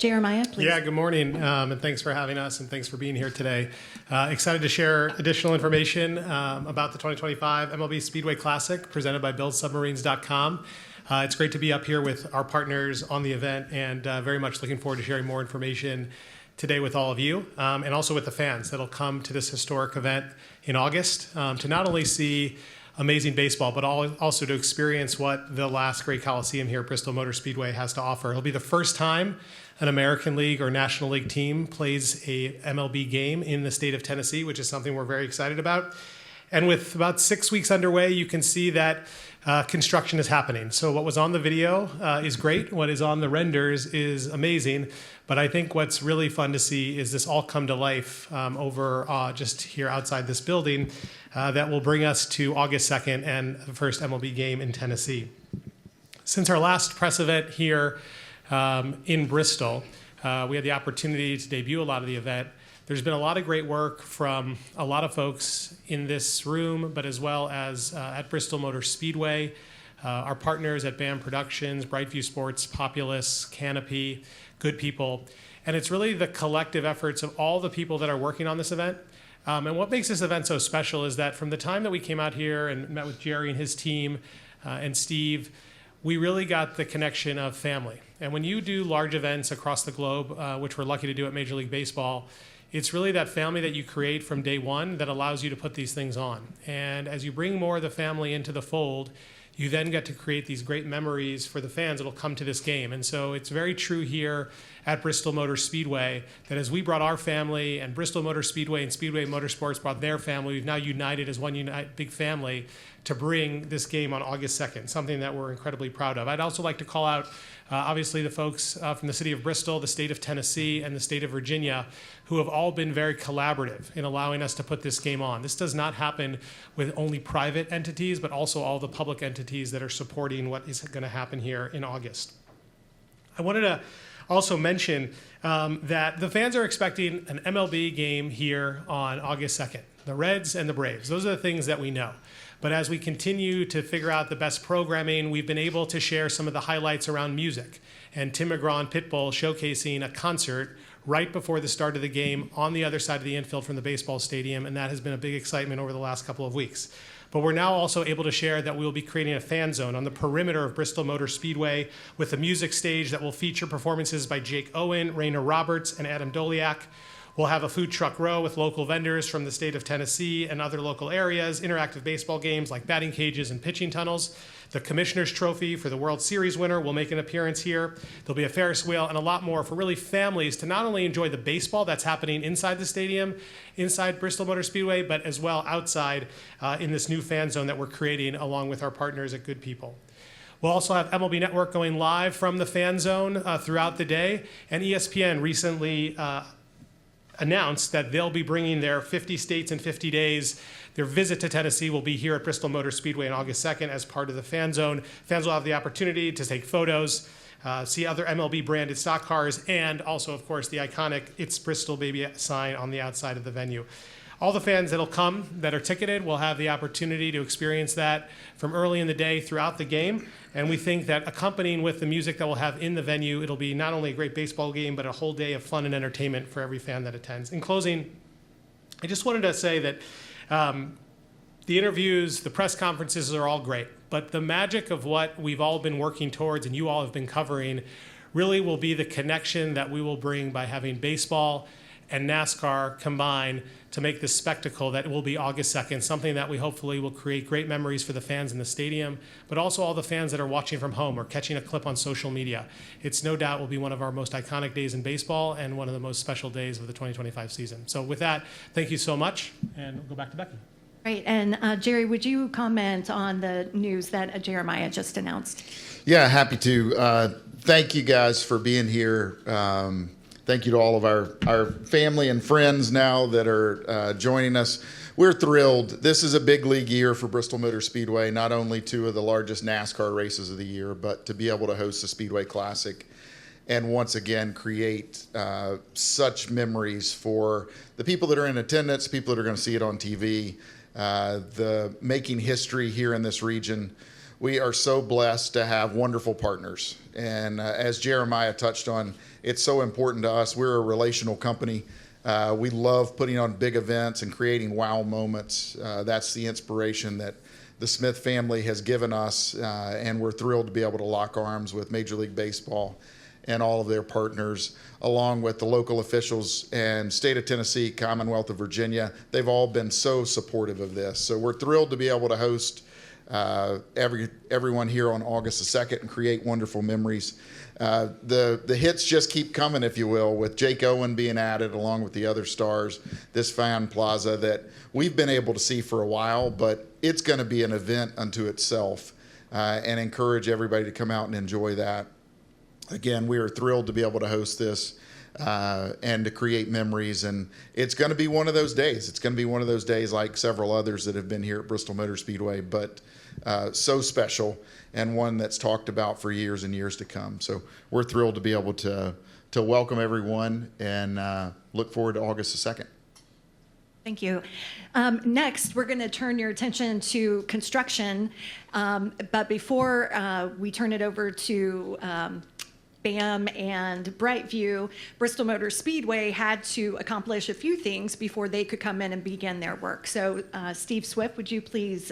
Jeremiah, please. Yeah, good morning, and thanks for having us, and thanks for being here today. Excited to share additional information about the 2025 MLB Speedway Classic presented by BuildSubmarines.com. It's great to be up here with our partners on the event, and very much looking forward to sharing more information today with all of you, and also with the fans that'll come to this historic event in August to not only see amazing baseball, but also to experience what the last great Coliseum here at Bristol Motor Speedway has to offer. It'll be the first time an American League or National League team plays a MLB game in the state of Tennessee, which is something we're very excited about. And with about 6 weeks underway, you can see that construction is happening. So what was on the video is great. What is on the renders is amazing. But I think what's really fun to see is this all come to life over just here outside this building that will bring us to August 2nd and the first MLB game in Tennessee. Since our last press event here in Bristol, we had the opportunity to debut a lot of the event. There's been a lot of great work from a lot of folks in this room, but as well as at Bristol Motor Speedway, our partners at BAM Productions, Brightview Sports, Populous, Canopy, Good People. And it's really the collective efforts of all the people that are working on this event. And what makes this event so special is that from the time that we came out here and met with Jerry and his team and Steve, we really got the connection of family. And when you do large events across the globe, which we're lucky to do at Major League Baseball, it's really that family that you create from day one that allows you to put these things on. And as you bring more of the family into the fold, you then get to create these great memories for the fans that will come to this game. And so it's very true here at Bristol Motor Speedway that as we brought our family and Bristol Motor Speedway and Speedway Motorsports brought their family, we've now united as one big family to bring this game on August 2nd, something that we're incredibly proud of. I'd also like to call out, obviously, the folks from the city of Bristol, the state of Tennessee, and the state of Virginia, who have all been very collaborative in allowing us to put this game on. This does not happen with only private entities, but also all the public entities that are supporting what is going to happen here in August. I wanted to also mention that the fans are expecting an MLB game here on August 2nd. The Reds and the Braves, those are the things that we know. But as we continue to figure out the best programming, we've been able to share some of the highlights around music. And Tim McGraw and Pitbull showcasing a concert right before the start of the game on the other side of the infield from the baseball stadium, and that has been a big excitement over the last couple of weeks. But we're now also able to share that we will be creating a fan zone on the perimeter of Bristol Motor Speedway with a music stage that will feature performances by Jake Owen, Rayner Roberts, and Adam Doliak. We'll have a food truck row with local vendors from the state of Tennessee and other local areas, interactive baseball games like batting cages and pitching tunnels. The Commissioner's Trophy for the World Series winner will make an appearance here. There'll be a Ferris wheel and a lot more for really families to not only enjoy the baseball that's happening inside the stadium, inside Bristol Motor Speedway, but as well outside in this new fan zone that we're creating along with our partners at Good People. We'll also have MLB Network going live from the fan zone throughout the day, and ESPN recently announced that they'll be bringing their 50 states in 50 days. Their visit to Tennessee will be here at Bristol Motor Speedway on August 2nd as part of the fan zone. Fans will have the opportunity to take photos, see other MLB branded stock cars, and also, of course, the iconic It's Bristol Baby sign on the outside of the venue. All the fans that'll come that are ticketed will have the opportunity to experience that from early in the day throughout the game. And we think that accompanying with the music that we'll have in the venue, it'll be not only a great baseball game, but a whole day of fun and entertainment for every fan that attends. In closing, I just wanted to say that the interviews, the press conferences are all great, but the magic of what we've all been working towards and you all have been covering really will be the connection that we will bring by having baseball and NASCAR combine to make this spectacle that will be August 2nd, something that we hopefully will create great memories for the fans in the stadium, but also all the fans that are watching from home or catching a clip on social media. It's no doubt will be one of our most iconic days in baseball and one of the most special days of the 2025 season. So with that, thank you so much, and we'll go back to Becky. Great, and Jerry, would you comment on the news that Jeremiah just announced? Yeah, happy to. Thank you guys for being here. Thank you to all of our family and friends now that are joining us. We're thrilled. This is a big league year for Bristol Motor Speedway, not only two of the largest NASCAR races of the year, but to be able to host the Speedway Classic and once again create such memories for the people that are in attendance, people that are going to see it on TV, the making history here in this region. we are so blessed to have wonderful partners. And as Jeremiah touched on, it's so important to us. We're a relational company. We love putting on big events and creating wow moments. That's the inspiration that the Smith family has given us, and we're thrilled to be able to lock arms with Major League Baseball and all of their partners, along with the local officials and state of Tennessee, Commonwealth of Virginia. They've all been so supportive of this. So we're thrilled to be able to host everyone here on August the 2nd and create wonderful memories. The hits just keep coming, if you will, with Jake Owen being added along with the other stars, this fan plaza that we've been able to see for a while, but it's going to be an event unto itself, and encourage everybody to come out and enjoy that. Again, we are thrilled to be able to host this and to create memories, and it's going to be one of those days. It's going to be one of those days like several others that have been here at Bristol Motor Speedway, but so special, and one that's talked about for years and years to come. So we're thrilled to be able to welcome everyone, and look forward to August the 2nd. Thank you. Next, we're going to turn your attention to construction. But before we turn it over to BAM and Brightview, Bristol Motor Speedway had to accomplish a few things before they could come in and begin their work. So Steve Swift, would you please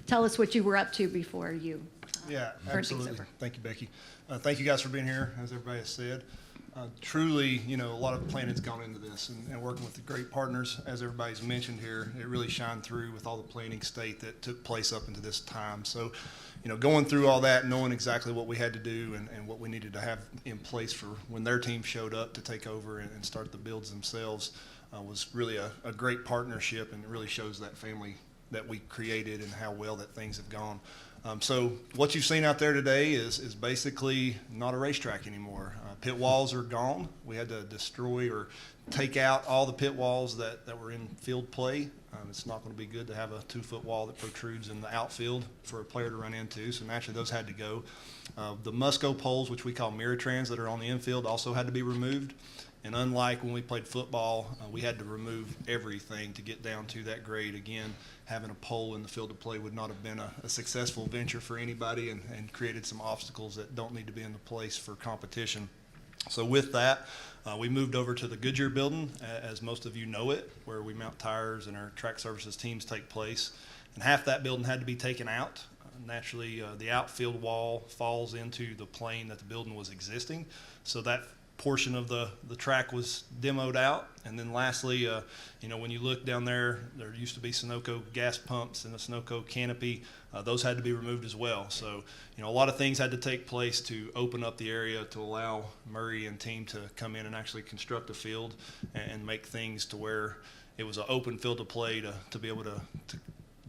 tell us what you were up to before you Yeah, turned things absolutely. over? Thank you, Becky. Thank you guys for being here, as everybody has said. Truly, a lot of planning's gone into this, and working with the great partners, as everybody's mentioned here, it really shined through with all the planning state that took place up into this time. So, going through all that, knowing exactly what we had to do and what we needed to have in place for when their team showed up to take over and start the builds themselves was really a great partnership, and it really shows that family that we created and how well that things have gone. So what you've seen out there today is basically not a racetrack anymore. Pit walls are gone. We had to destroy or take out all the pit walls that were in field play. It's not going to be good to have a 2-foot wall that protrudes in the outfield for a player to run into, so naturally those had to go. The Musco poles, which we call mirror trans, that are on the infield, also had to be removed. And unlike when we played football, we had to remove everything to get down to that grade. Again, having a pole in the field of play would not have been a successful venture for anybody, and created some obstacles that don't need to be in the place for competition. So with that, we moved over to the Goodyear building, as most of you know it, where we mount tires and our track services teams take place. And half that building had to be taken out. Naturally, the outfield wall falls into the plane that the building was existing. So that portion of the track was demoed out. And then lastly, when you look down there, there used to be Sunoco gas pumps and a Sunoco canopy. Those had to be removed as well. So, a lot of things had to take place to open up the area to allow Murray and team to come in and actually construct a field and make things to where it was an open field to play to be able to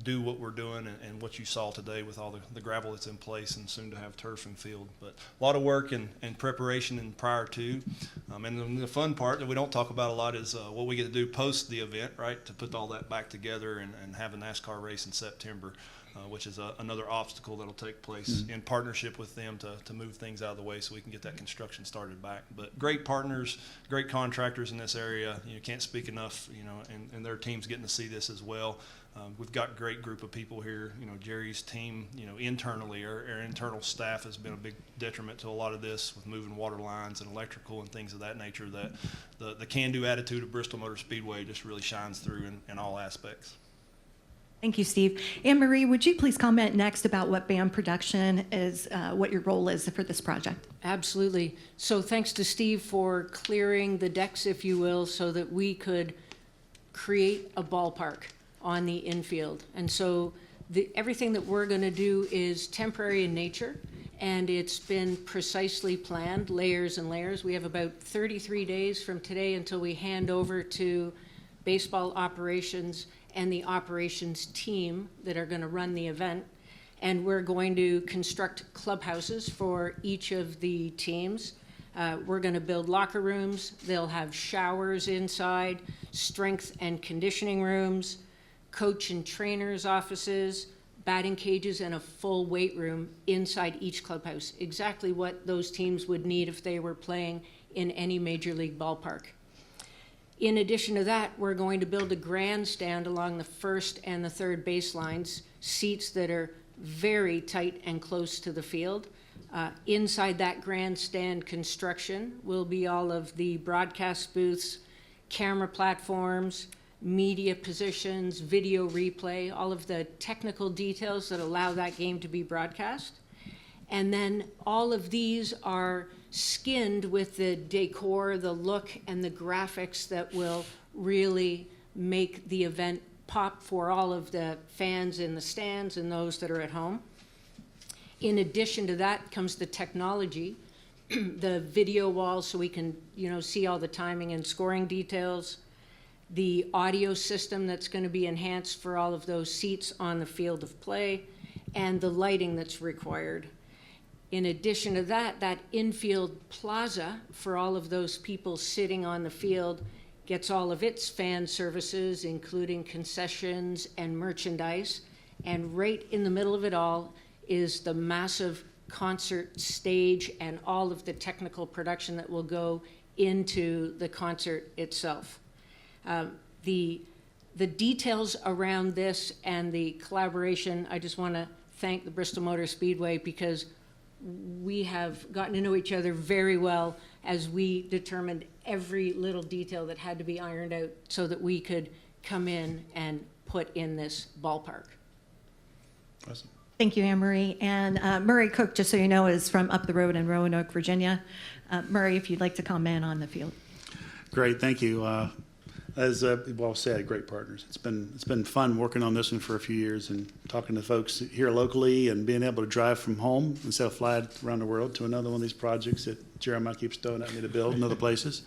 do what we're doing and what you saw today with all the gravel that's in place, and soon to have turf and field. But a lot of work and preparation and prior to. And then the fun part that we don't talk about a lot is what we get to do post the event, right, to put all that back together and have a NASCAR race in September, which is another obstacle that'll take place in partnership with them to move things out of the way so we can get that construction started back. But great partners, great contractors in this area. You can't speak enough, and their team's getting to see this as well. We've got a great group of people here. Jerry's team, internally, our internal staff has been a big detriment to a lot of this with moving water lines and electrical and things of that nature, that the can-do attitude of Bristol Motor Speedway just really shines through in all aspects. Thank you, Steve. Anne-Marie, would you please comment next about what BAM Production is, what your role is for this project? Absolutely. So thanks to Steve for clearing the decks, if you will, so that we could create a ballpark on the infield. And so everything that we're going to do is temporary in nature, and it's been precisely planned, layers and layers. We have about 33 days from today until we hand over to baseball operations and the operations team that are going to run the event. And we're going to construct clubhouses for each of the teams. We're going to build locker rooms. They'll have showers inside, strength and conditioning rooms, coach and trainers' offices, batting cages, and a full weight room inside each clubhouse. Exactly what those teams would need if they were playing in any major league ballpark. In addition to that, we're going to build a grandstand along the first and the third baselines, seats that are very tight and close to the field. Inside that grandstand construction will be all of the broadcast booths, camera platforms, media positions, video replay, all of the technical details that allow that game to be broadcast. And then all of these are skinned with the decor, the look, and the graphics that will really make the event pop for all of the fans in the stands and those that are at home. In addition to that comes the technology, the video walls so we can, see all the timing and scoring details, the audio system that's going to be enhanced for all of those seats on the field of play, and the lighting that's required. In addition to that, that infield plaza for all of those people sitting on the field gets all of its fan services, including concessions and merchandise. And right in the middle of it all is the massive concert stage and all of the technical production that will go into the concert itself. The details around this and the collaboration, I just want to thank the Bristol Motor Speedway, because we have gotten to know each other very well as we determined every little detail that had to be ironed out so that we could come in and put in this ballpark. Awesome. Thank you, Anne Marie. And Murray Cook, just so you know, is from up the road in Roanoke, Virginia. Murray, if you'd like to comment on the field. Great, thank you. As Walt said, great partners. It's been fun working on this one for a few years and talking to folks here locally and being able to drive from home instead of flying around the world to another one of these projects that Jeremiah keeps throwing at me to build in other places.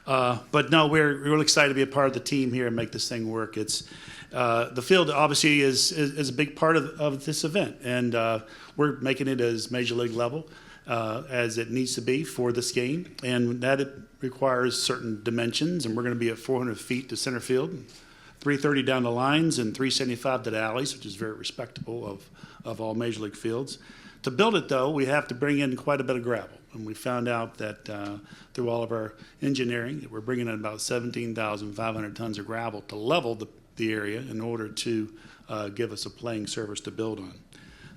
But no, we're really excited to be a part of the team here and make this thing work. It's the field obviously is a big part of this event, and we're making it as major league level as it needs to be for this game, and that it requires certain dimensions, and we're going to be at 400 feet to center field, 330 down the lines, and 375 to the alleys, which is very respectable of all major league fields. To build it, though, we have to bring in quite a bit of gravel, and we found out that through all of our engineering, that we're bringing in about 17,500 tons of gravel to level the area in order to give us a playing surface to build on.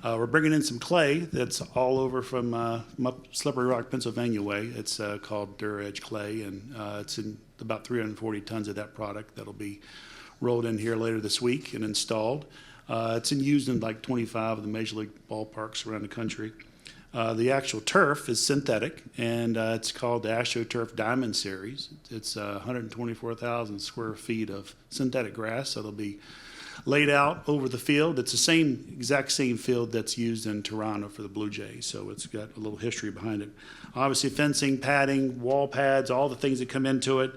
We're bringing in some clay that's all over from up Slippery Rock, Pennsylvania way. It's called Dur Edge clay, and it's in about 340 tons of that product that'll be rolled in here later this week and installed. It's used in like 25 of the major league ballparks around the country. The actual turf is synthetic, and it's called the AstroTurf Diamond Series. It's 124,000 square feet of synthetic grass, so it'll be laid out over the field. It's the exact same field that's used in Toronto for the Blue Jays, so it's got a little history behind it. Obviously, fencing, padding, wall pads, all the things that come into it.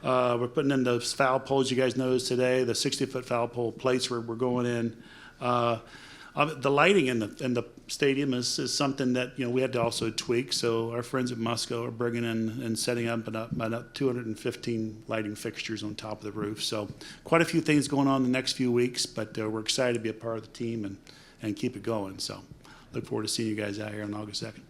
We're putting in those foul poles you guys noticed today, the 60-foot foul pole plates where we're going in. The lighting in the stadium is something that we had to also tweak. So our friends at Musco are bringing in and setting up about 215 lighting fixtures on top of the roof. So quite a few things going on in the next few weeks, but we're excited to be a part of the team and keep it going. So look forward to seeing you guys out here on August 2nd.